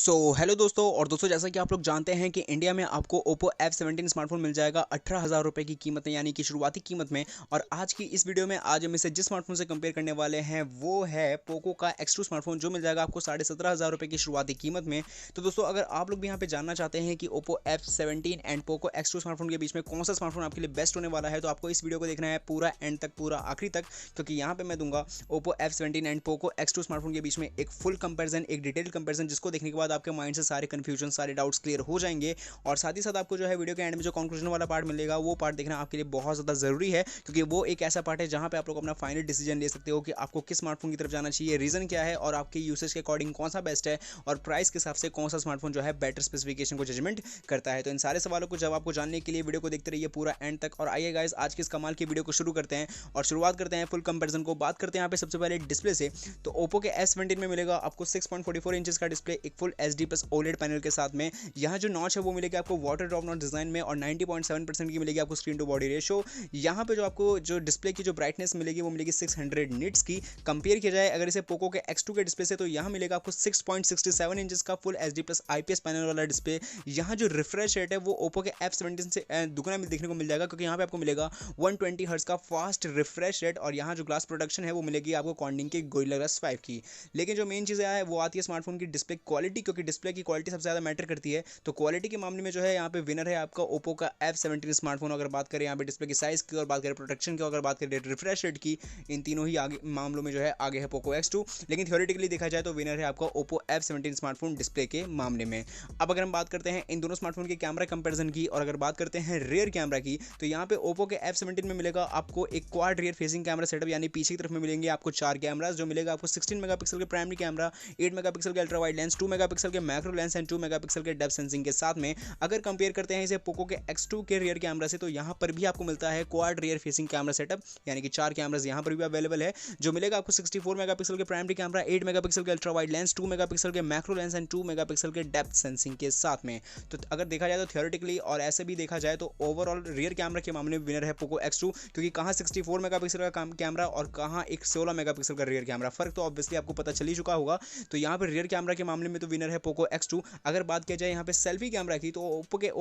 Hello दोस्तों। और दोस्तों, जैसा कि आप लोग जानते हैं कि इंडिया में आपको Oppo F17 स्मार्टफोन मिल जाएगा 18,000 रुपये की कीमत में, यानी कि शुरुआती कीमत में। और आज की इस वीडियो में आज हम इसे जिस स्मार्टफोन से कंपेयर करने वाले हैं वो है पोको का X2 स्मार्टफोन, जो मिल जाएगा आपको 17,500 रुपये की शुरुआती कीमत में। तो दोस्तों, अगर आप लोग भी यहाँ पे जानना चाहते हैं कि Oppo F17 and Poco X2 smartphone के बीच में कौन सा स्मार्टफोन आपके लिए बेस्ट होने वाला है, तो आपको इस वीडियो को देखना है पूरा एंड तक, पूरा आखिरी तक, क्योंकि यहाँ पे मैं दूंगा Oppo F17 and Poco X2 smartphone के बीच में एक फुल कंपेरिजन, एक डिटेल्ड कंपेरिजन, जिसको देखने के बाद आपके माइंड से सारे कंफ्यूजन, सारे डाउट्स क्लियर हो जाएंगे। और साथ ही साथ आपको जो है वीडियो के एंड में जो कंक्लूजन वाला पार्ट मिलेगा वो पार्ट देखना आपके लिए बहुत ज़्यादा ज़रूरी है, क्योंकि वो एक ऐसा पार्ट है जहां पे आप लोग अपना फाइनल डिसीजन ले सकते हो कि आपको किस स्मार्टफोन की तरफ जाना चाहिए, रीज़न क्या है, और आपके यूसेज के अकॉर्डिंग कौन सा बेस्ट है, और प्राइस के हिसाब से कौन सा स्मार्टफोन जो है बेटर स्पेसिफिकेशन को जजमेंट करता है। तो इन सारे सवालों को जवाब को जानने के लिए वीडियो को देखते रहिए पूरा एंड तक। और आइए गाइस, आज के इस कमाल की वीडियो को शुरू करते हैं और शुरुआत करते हैं फुल कंपैरिजन को। बात करते हैं यहाँ पे सबसे पहले डिस्प्ले से। तो ओप्पो के S17 में मिलेगा आपको 6.44 इंचेस का डिस्प्ले, एक फुल HD+ OLED पैनल के साथ में। यहाँ जो नॉच है वो मिलेगी आपको वाटर ड्रॉप नॉच डिजाइन में, और 90.7% की मिलेगी आपको स्क्रीन टू बॉडी रेशो। यहाँ पे जो आपको जो डिस्प्ले की जो ब्राइटनेस मिलेगी वो मिलेगी 600 निट्स की। कंपेयर किया जाए अगर इसे पोको के X2 के डिस्प्ले से, तो यहाँ मिलेगा आपको 6.67 इंचेस का फुल HD+ IPS पैनल वाला डिस्प्ले। यहाँ जो रिफ्रेश रेट है वो ओप्पो के F17 से दुगना देखने को मिल जाएगा, क्योंकि यहाँ पे आपको मिलेगा 120 हर्ट्ज का फास्ट रिफ्रेश रेट। और यहाँ जो ग्लास प्रोडक्शन है वो मिलेगी आपको कॉर्निंग के गोरिल्ला ग्लास 5 की। लेकिन जो मेन चीज़ है वो आती है स्मार्टफोन की डिस्प्ले क्वालिटी, क्योंकि डिस्प्ले की क्वालिटी सबसे ज़्यादा मैटर करती है। तो क्वालिटी के मामले में जो है यहाँ पे विनर है आपका ओप्पो का F17 स्मार्टफोन। अगर बात करें यहाँ पे डिस्प्ले की साइज़ की, और बात करें प्रोटेक्शन की, अगर बात करें रिफ्रेश रेट की, इन तीनों ही आगे मामलों में जो है आगे है पोको X2। लेकिन थ्योरेटिकली देखा जाए तो विनर है आपका ओप्पो F17 स्मार्टफोन डिस्प्ले के मामले में। अब अगर हम बात करते हैं इन दोनों स्मार्टफोन के कैमरा कंपेरिजन की, और अगर बात करते हैं रियर कैमरा की, तो यहाँ पे ओप्पो के F17 में मिलेगा आपको एक quad rear facing camera setup, यानी पीछे की तरफ में मिलेंगे आपको 4 कैमराज, जो मिलेगा आपको 16 मेगापिक्सल के प्राइमरी कैमरा, 8 मेगापिक्सल के अल्ट्रा वाइड लेंस, 2 मेगापिक्सल के मैक्रो लेंस एंड 2 मेगापिक्सल के डेप्थ सेंसिंग के साथ में। अगर कंपेयर करते हैं इसे पोको के X2 के रियर कैमरा से, तो यहाँ पर भी आपको मिलता है quad rear facing camera setup, यानी कि 4 कैमराज यहाँ पर भी अवेलेबल है, जो मिलेगा आपको 64 मेगापिक्सल के प्राइमरी कैमरा, 8 मेगापिक्सल के अल्ट्रा वाइड लेंस, 2 मेगापिक्सल के मैक्रो लेंस एंड 2 मेगापिक्सल के डेप्थ सेंसिंग के साथ में। तो अगर देखा जाए तो थ्योरेटिकली और ऐसे भी देखा जाए तो ओवरऑल रियर कैमरा के मामले में विनर है पोको X2, क्योंकि कहाँ 64 मेगापिक्सल का कैमरा और कहाँ एक 16 मेगापिक्सल का रियर कैमरा, फर्क तो ऑब्वियसली आपको पता चल ही चुका होगा। तो यहाँ पर रियर कैमरा के मामले में तो विनर है पोको X2। अगर बात किया जाए यहाँ पे सेल्फी कैमरा की, तो ओप्पो के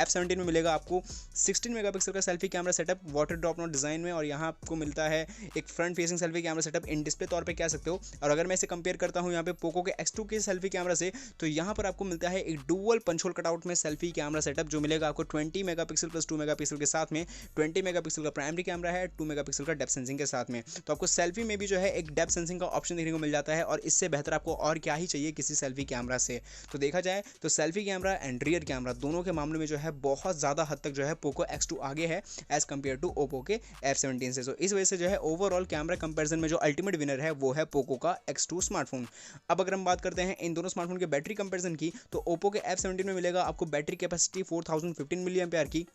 F17 में मिलेगा आपको 16 मेगापिक्सल का selfie camera setup water drop not design में, और यहाँ आपको मिलता है एक front facing selfie camera setup in display तौर पे कह सकते हो। और अगर मैं इसे कंपेयर करता हूँ यहाँ पे पोको के X2 के सेल्फी कैमरा से, तो यहाँ पर आपको मिलता है एक डुअल पंच होल कटआउट में सेल्फी कैमरा सेटअप, जो मिलेगा आपको 20 मेगापिक्सल प्लस 2 मेगापिक्सल के साथ में। 20 मेगापिक्सल का प्राइमरी कैमरा है, 2 मेगापिक्सल का डेप्थ सेंसिंग के साथ में। तो आपको सेल्फी में भी जो है एक डेप्थ सेंसिंग का ऑप्शन देखने को मिल जाता है, और इससे बेहतर आपको और क्या ही चाहिए किसी सेल्फी कैमरा से। तो देखा जाए तो selfie camera and rear camera दोनों के मामले में जो है बहुत ज़्यादा हद तक जो है पोको X2 आगे है एज कम्पेयर टू ओप्पो के F17 से। तो इस वजह से जो है ओवरऑल कैमरा कंपैरिजन में जो अल्टीमेट विनर है वो है पोको का X2 स्मार्टफोन। अब अगर हम बात करते हैं इन दोनों स्मार्टफोन के बैटरी कंपैरिजन की, तो ओप्पो के F17 में मिलेगा आपको बैटरी कैपेसिटी 4015 mAh की।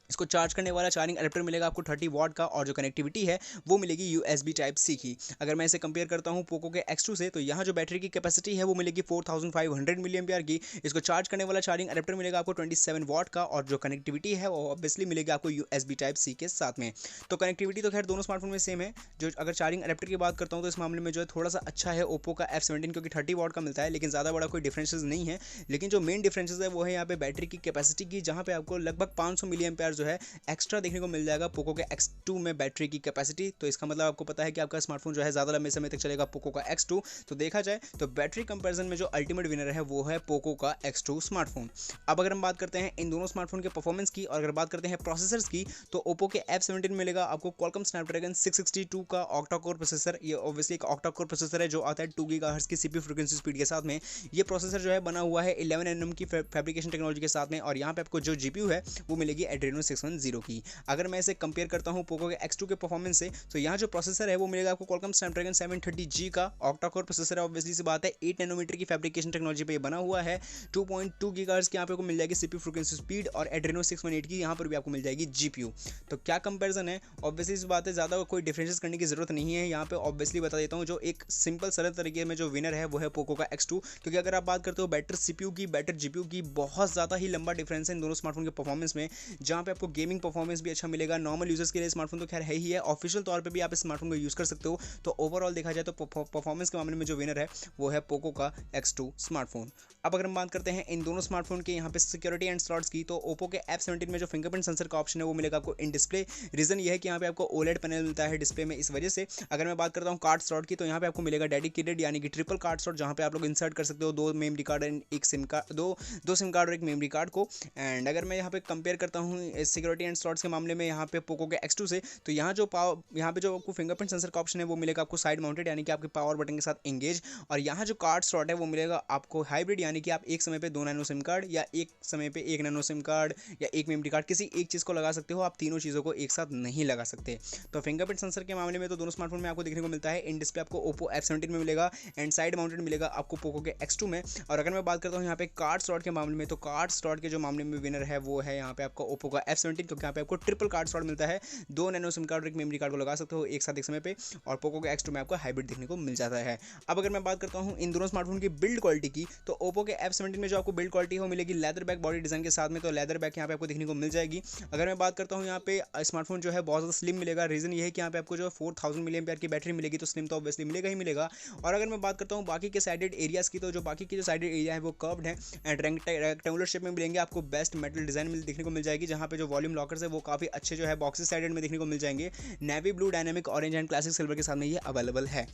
इसको चार्ज करने वाला चार्जिंग एडेप्टर मिलेगा आपको 30 वाट का, और जो कनेक्टिविटी है वो मिलेगी USB Type-C की। अगर मैं इसे कंपेयर करता हूँ पोको के X2 से, तो यहाँ जो बैटरी की कैपेसिटी है वो मिलेगी 4500 mAh की। इसको चार्ज करने वाला चार्जिंग एडेप्टर मिलेगा आपको 27 वाट का, और जो कनेक्टिविटी है वो ऑब्वियसली मिलेगी आपको USB Type-C के साथ में। तो कनेक्टिविटी तो खैर दोनों स्मार्टफोन में सेम है। जो अगर चार्जिंग एडेप्टर की बात करता हूँ तो इस मामले में जो है थोड़ा सा अच्छा है ओप्पो का F17, क्योंकि 30 वाट का मिलता है, लेकिन ज़्यादा बड़ा कोई डिफरेंसेस नहीं है। लेकिन जो मेन डिफरेंसेस है वो है यहाँ पे बैटरी की कैपेसिटी की, जहाँ पे आपको लगभग 500 mAh जो है एक्स्ट्रा देखने को मिल जाएगा पोको के X2 में बैटरी की कैपेसिटी। तो इसका मतलब आपको पता है कि आपका स्मार्टफोन जो है ज़्यादा लंबे समय तक चलेगा पोको का X2। तो देखा जाए तो बैटरी कंपैरिजन में जो अल्टीमेट विनर है वो है पोको का X2 स्मार्टफोन। अब अगर हम बात करते हैं इन दोनों स्मार्टफोन के परफॉर्मेंस की, और अगर बात करते हैं प्रोसेसर्स की, तो ओप्पो के F17 में मिलेगा आपको Qualcomm Snapdragon 662 का ऑक्टा कोर प्रोसेसर। ये ऑब्वियसली एक ऑक्टा कोर प्रोसेसर है जो आता है 2 GHz की CPU फ्रीक्वेंसी स्पीड के साथ में। ये प्रोसेसर जो है बना हुआ है 11 nm की फैब्रिकेशन टेक्नोलॉजी के साथ में, और यहाँ पे आपको जो GPU है वो मिलेगी Adreno 610 की। अगर मैं इसे कंपेयर करता हूं पोको के X2 के परफॉर्मेंस से, तो यहाँ जो प्रोसेसर है वो मिलेगा आपको Qualcomm Snapdragon 730G का ऑक्टा कोर प्रोसेसर है। ऑब्वियसली सी बात है 8 नैनोमीटर की फैब्रिकेशन टेक्नोलॉजी पे बना हुआ है। 2.2 GHz की यहाँ पे आपको मिल जाएगी CPU फ्रीक्वेंसी स्पीड, और Adreno 618 की यहाँ पर भी आपको मिल जाएगी GPU। तो क्या कंपैरिजन है, ऑब्वियसली इस बात है ज़्यादा कोई डिफरेंसेस करने की जरूरत नहीं है। यहाँ पे ऑब्वियसली बता देता हूँ, जो एक सिंपल सरल तरीके में जो विनर है वो है पोको का X2, क्योंकि अगर आप बात करते हो बेटर CPU की, बेटर GPU की, बहुत ज़्यादा ही लंबा डिफरेंस है इन दोनों स्मार्टफोन के परफॉर्मेंस में। जहाँ पे पे आपको गेमिंग परफॉर्मेंस भी अच्छा मिलेगा। नॉर्मल यूजर्स के लिए स्मार्टफोन तो खैर है ही है, ऑफिशियल तौर पे भी आप इस स्मार्टफोन को यूज़ कर सकते हो। तो ओवरऑल देखा जाए तो परफॉर्मेंस के मामले में जो विनर है वो है पोको का X2 स्मार्टफोन। अब अगर हम बात करते हैं इन दोनों स्मार्टफोन के यहाँ पे सिक्योरिटी एंड स्लॉट्स की, तो ओप्पो के F17 में जो फिंगरप्रिंट सेंसर का ऑप्शन है वो मिलेगा आपको इन डिस्प्ले। रीजन ये है कि यहाँ पे आपको ओलेड पैनल मिलता है डिस्प्ले में, इस वजह से। अगर मैं बात करता हूँ कार्ड स्लॉट की, तो यहाँ पे आपको मिलेगा डेडिकेटेड यानी कि ट्रिपल कार्ड स्लॉट, जहाँ पे आप लोग इंसर्ट कर सकते हो दो मेमोरी कार्ड एंड एक सिम कार्ड, दो सिम कार्ड और एक मेमोरी कार्ड को। एंड अगर मैं यहाँ पे कंपेयर करता हूँ सिक्योरिटी एंड स्लॉट्स के मामले में यहाँ पे पोको के X2 से, तो यहाँ पे जो आपको फिंगरप्रिंट सेंसर का ऑप्शन है वो मिलेगा आपको साइड माउंटेड यानी कि आपके पावर बटन के साथ एंगेज। और यहाँ जो कार्ड स्लॉट है वो मिलेगा आपको हाइब्रिड यानी कि आप एक समय पे 2 नैनो सिम कार्ड या एक समय पे 1 नैनो सिम कार्ड या एक मेमोरी कार्ड, किसी एक चीज़ को लगा सकते हो, आप तीनों चीज़ों को एक साथ नहीं लगा सकते। तो फिंगरप्रिंट सेंसर के मामले में तो दोनों स्मार्टफोन में आपको देखने को मिलता है। इन डिस्प्ले आपको ओप्पो F17 में मिलेगा एंड साइड माउंटेड मिलेगा आपको पोको के X2 में। और अगर मैं बात करता हूँ यहाँ पे कार्ड स्लॉट के मामले में, तो कार्ड स्लॉट के जो मामले में विनर है वो है यहाँ पे आपका ओप्पो का F17, क्योंकि यहाँ पे आपको ट्रिपल कार्ड स्लॉट मिलता है, 2 नैनो सिम कार्ड और एक मेमोरी कार्ड को लगा सकते हो एक साथ एक समय पे। और पोको के X2 में आपको हाइब्रिड देखने को मिल जाता है। अब अगर मैं बात करता हूँ इन दोनों स्मार्टफोन की बिल्ड क्वालिटी की, तो ओप्पो के F17 में जो आपको बिल्ड क्वालिटी है वो मिलेगी लेदर बैक बॉडी डिजाइन के साथ में, तो लेदर बैक यहाँ पे आपको देखने को मिल जाएगी। अगर मैं बात करता हूँ यहाँ पे स्मार्टफोन जो है बहुत ज़्यादा स्लिम मिलेगा। रीजन ये है कि यहाँ पे आपको जो 4000 mAh की बैटरी मिलेगी, तो स्लिम तो ऑब्वियसली मिलेगा ही मिलेगा। और अगर मैं बात करता हूँ बाकी के साइडेड एरियाज़ की, तो जो बाकी के जो साइडेड एरिया है वो कर्व्ड है एंड रेक्टेंगुलर शेप में मिलेंगे। आपको बेस्ट मेटल डिजाइन देखने को मिल जाएगी, जहाँ पे जो वॉल्यूम लॉकर्स है वो काफ़ी अच्छे जो है बॉक्सेस साइडेड में देखने को मिल जाएंगे। Navy blue, dynamic orange and classic silver के साथ में ये अवेलेबल है।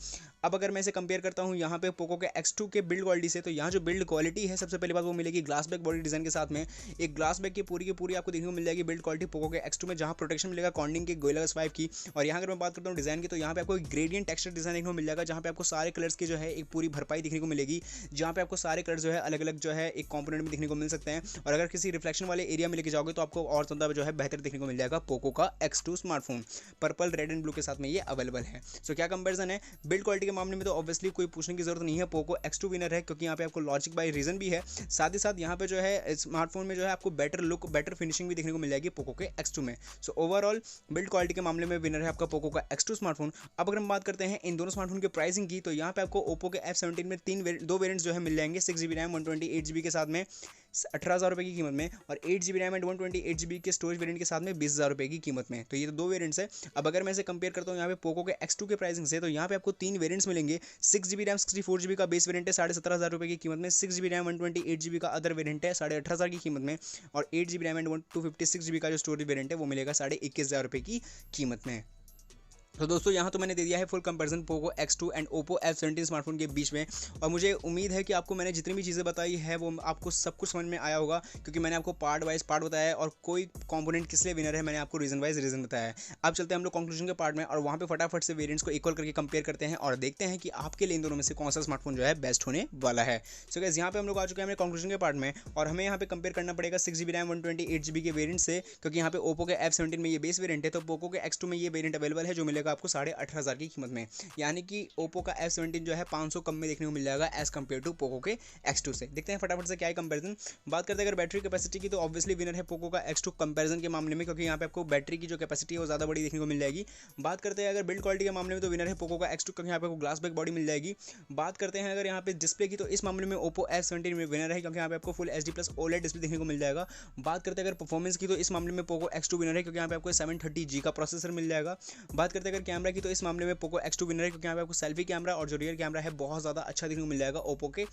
अब अगर मैं इसे कंपेयर करता हूँ यहाँ पे पोको के X2 के बिल्ड क्वालिटी से, तो यहाँ जो बिल्ड क्वालिटी है सबसे पहली बात वो मिलेगी ग्लास बैक बॉडी डिजाइन के साथ में। एक ग्लास बैक की पूरी आपको देखने को मिल जाएगी बिल्ड क्वालिटी पोको के X2 में, जहाँ प्रोटेक्शन मिलेगा कॉर्निंग के गोरिल्ला ग्लास 5 की। और यहाँ अगर मैं बात करता हूँ डिजाइन की, तो यहाँ पे आपको एक ग्रेडियंट टेक्सचर डिजाइन देखने को मिल जाएगा, जहाँ पे आपको सारे कलर्स की जो है एक पूरी भरपाई देखने को मिलेगी, जहाँ पे आपको सारे कलर जो है अलग अलग जो है एक कॉम्पोनेंट में देखने को मिल सकते हैं। और अगर किसी रिफ्लेक्शन वाले एरिया में लेके जाओगे तो आपको और ज़्यादा जो है बेहतर देखने को मिल जाएगा पोको का X2 smartphone. Purple, red and blue के साथ में ये अवेलेबल है। सो क्या कंपेरिजन है बिल्ड क्वालिटी के मामले में, तो ऑब्वियसली कोई पूछने की जरूरत नहीं है, पोको X2 विनर है, क्योंकि यहाँ पे आपको लॉजिक बाय रीजन भी है। साथ ही साथ यहाँ पे जो है स्मार्टफोन में जो है आपको बेटर लुक, बेटर फिनिशिंग भी देखने को मिल जाएगी पोको के X2 में। सो ओवरऑल बिल्ड क्वालिटी के मामले में विनर है आपका पोको का X2 स्मार्टफोन। अब अगर हम बात करते हैं इन दोनों स्मार्टफोन की प्राइसिंग की, तो यहाँ पे आपको ओप्पो के F17 में दो वेरिएंट्स जो है मिल जाएंगे, 6GB रैम 128GB के साथ में 18,000 रुपये की कीमत में, और 8GB रैम एंड 128GB के स्टोरेज वेरिएंट के साथ में 20,000 रुपये की कीमत में। तो ये तो दो वेरिएंट्स है। अब अगर मैं इसे कंपेयर करता हूँ यहाँ पे पोको के X2 के प्राइसिंग से, तो यहाँ पे आपको 3 वेरिएंट्स मिलेंगे। 6GB रैम 64GB का बेस वेरिएंट है 17,500 रुपये की कीमत में, 6GB रैम 128GB का अदर वेरिएंट है 18,500 की कीमत में, और 8GB रैम एंड 256GB का जो स्टोरेज वेरिएंट है वो मिलेगा 21,500 रुपये की कीमत में। तो दोस्तों यहाँ तो मैंने दे दिया है full comparison Poco X2 and Oppo F17 smartphone के बीच में, और मुझे उम्मीद है कि आपको मैंने जितनी भी चीज़ें बताई है वो आपको सब कुछ समझ में आया होगा, क्योंकि मैंने आपको पार्ट वाइज पार्ट बताया है और कोई कंपोनेंट किस लिए विनर है मैंने आपको रीजन वाइज रीजन बताया है। अब चलते हैं हम लोग कंक्लूजन के पार्ट में, और वहाँ पे फटाफट से वेरिएंट्स को इक्वल करके कंपेयर करते हैं और देखते हैं कि आपके लिए इन दोनों में से कौन सा स्मार्टफोन जो है बेस्ट होने वाला है। सो गाइस यहाँ पे हम लोग आ चुके हैं हमारे कंक्लूजन के पार्ट में, और हमें यहाँ पे कंपेयर करना पड़ेगा 6GB रैम 128GB के वेरिएंट से, क्योंकि यहाँ पे ओप्पो के F17 में ये बेस वेरिएंट है, तो पोको के X2 में ये वेरिएंट अवेलेबल है जो मिलेगा आपको 18,500 की कीमत में। यानी कि ओप्पो का F17 जो है 500 कम में देखने को मिल जाएगा एज कम्पेयर टू पोको के X2 से। देखते हैं फटाफट से क्या है कंपैरिजन। बात करते हैं अगर बैटरी कैपेसिटी की, तो ऑब्वियसली विनर है पोको का X2 कंपैरिजन के मामले में, क्योंकि यहाँ पे आपको बैटरी की जो कैपेसिटी है वो ज़्यादा बड़ी देखने को मिल जाएगी। बात करते हैं अगर बिल्ड क्वालिटी के मामले में, तो विनर है पोको का X2, क्योंकि यहाँ पे आपको ग्लास बैक बॉडी मिल जाएगी। बात करते हैं अगर यहाँ पे डिस्प्ले की, तो इस मामले में ओप्पो F17 में विनर है, क्योंकि यहाँ पे आपको फुल HD+ OLED डिस्प्ले देखने को मिल जाएगा। बात करते हैं अगर परफॉर्मेंस की, तो इस मामले में पोको X2 विनर है, क्योंकि यहाँ पे आपको 730G का प्रोसेसर मिल जाएगा। बात करते हैं अगर कैमरा की, तो इस मामले में पोको X2 विनर है, क्योंकि यहाँ पे आपको सेल्फी कैमरा और जो रियर कैमरा है बहुत ज़्यादा अच्छा देखने को मिल जाएगा ओप्पो के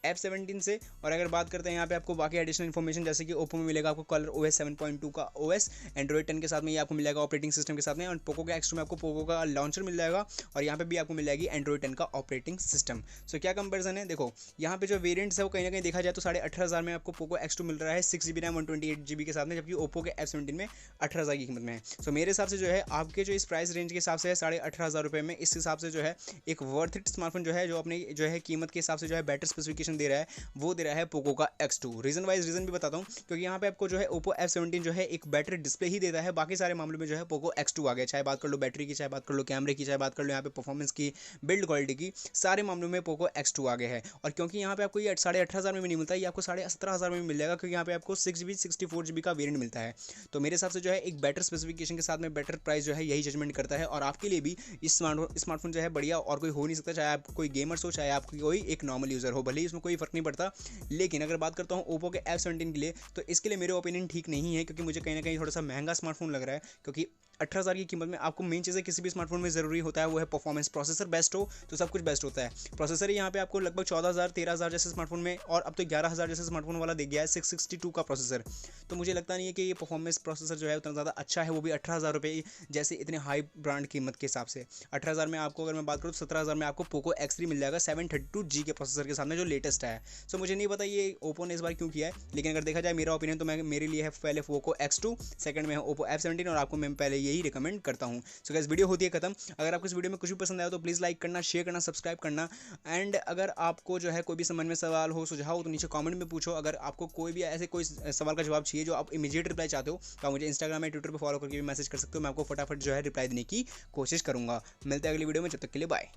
F17 से। और अगर बात करते हैं यहाँ पे आपको बाकी एडिशनल इन्फॉर्मेशन, जैसे कि ओप्पो में मिलेगा आपको कलर OS 7.2 का OS, एंड्रॉइड 10 के साथ में ये आपको मिल जाएगा ऑपरेटिंग सिस्टम के साथ में, और पोको के X2 में आपको पोको का लॉन्चर मिल जाएगा, और यहाँ पे भी आपको मिल जाएगी एंड्रॉइड 10 का ऑपरेटिंग सिस्टम। सो क्या कंपेरिजन है, देखो यहाँ पे जो वेरियंट्स है वो कहीं ना कहीं देखा जाए तो 18,500 में आपको पोको X2 मिल रहा है 6GB रैम 128GB के साथ में, जबकि ओप्पो के F17 में 18,000 की कीमत में है। सो मेरे हिसाब से जो है आपके जो इस प्राइस रेंज के हिसाब से है 18,500 रुपये में, इस हिसाब से जो है एक वर्थ इट स्मार्टफोन जो है, जो अपनी जो है कीमत के हिसाब से जो है बेटर स्पेसिफिकेशन दे रहा है, वो दे रहा है पोको का X2। रीजन वाइज रीजन भी बताता हूँ, क्योंकि यहाँ पे आपको जो है ओप्पो F17 जो है एक बेटर डिस्प्ले ही देता है, बाकी सारे मामलों में जो है पोको X2 आ गया। चाहे बात कर लो बैटरी की, चाहे बात कर लो कैमरे की, चाहे बात कर लो यहाँ पे परफॉर्मेंस की, बिल्ड क्वालिटी की, सारे मामलों में पोको X2 आ गया है। और क्योंकि यहाँ पे आपको ये 18,500 में भी नहीं मिलता, ये आपको 17,500 में मिल जाएगा, क्योंकि यहाँ पे आपको 6GB 64GB का वेरिएंट मिलता है। तो मेरे हिसाब से जो है एक बेटर स्पेसिफिकेशन के साथ में बेटर प्राइस जो है यही जजमेंट करता है, और आपके लिए भी इस स्मार्टफोन जो है बढ़िया और कोई हो नहीं सकता, चाहे आप कोई गेमर्स हो, चाहे आप कोई एक नॉर्मल यूजर हो, भले ही इसमें कोई फ़र्क नहीं पड़ता। लेकिन अगर बात करता हूँ ओप्पो के F17 के लिए, तो इसके लिए मेरे ओपिनियन ठीक नहीं है, क्योंकि मुझे कहीं ना कहीं थोड़ा सा महंगा स्मार्टफोन लग रहा है। क्योंकि 18,000 की कीमत में आपको मेन चीज़ें किसी भी स्मार्टफोन में ज़रूरी होता है वो है परफॉर्मेंस। प्रोसेसर बेस्ट हो तो सब कुछ बेस्ट होता है। प्रोसेसर ही यहाँ पे आपको लगभग 14,000 13,000 जैसे स्मार्टफोन में, और अब तो 11,000 जैसे स्मार्टफोन वाला दे गया है 662 का प्रोसेसर। तो मुझे लगता नहीं है कि ये परफॉर्मेंस प्रोसेसर जो है उतना ज़्यादा अच्छा है, वो भी 18,000 रुपये जैसे इतने हाई ब्रांड कीमत के हिसाब से। 18,000 में आपको अगर मैं बात करूँ तो 17,000 में आपको पोको X3 मिल जाएगा 732G के प्रोसेसर के सामने, जो लेटेस्ट है। सो मुझे नहीं पता ये ओप्पो ने इस बार क्यों किया है, लेकिन अगर देखा जाए मेरा ओपिनियन तो मैं मेरे लिए है पहले पोको X2, सेकंड में है ओप्पो F17, और आपको मैं पहले यही रिकमेंड करता हूँ। सो गाइस वीडियो होती है खत्म। अगर आपको इस वीडियो में कुछ भी पसंद आया तो प्लीज़ लाइक करना, शेयर करना, सब्सक्राइब करना। एंड अगर आपको जो है कोई भी समझ में सवाल हो, सुझाव हो, तो नीचे कमेंट में पूछो। अगर आपको कोई भी ऐसे कोई सवाल का जवाब चाहिए जो आप इमीडिएट रिप्लाई चाहते हो, तो आप मुझे इंस्टाग्राम या ट्विटर पर फॉलो करके भी मैसेज कर सकते हो। मैं आपको फटाफट जो है रिप्लाई देने की कोशिश करूँगा। मिलते हैं अगली वीडियो में, जब तक के लिए बाय।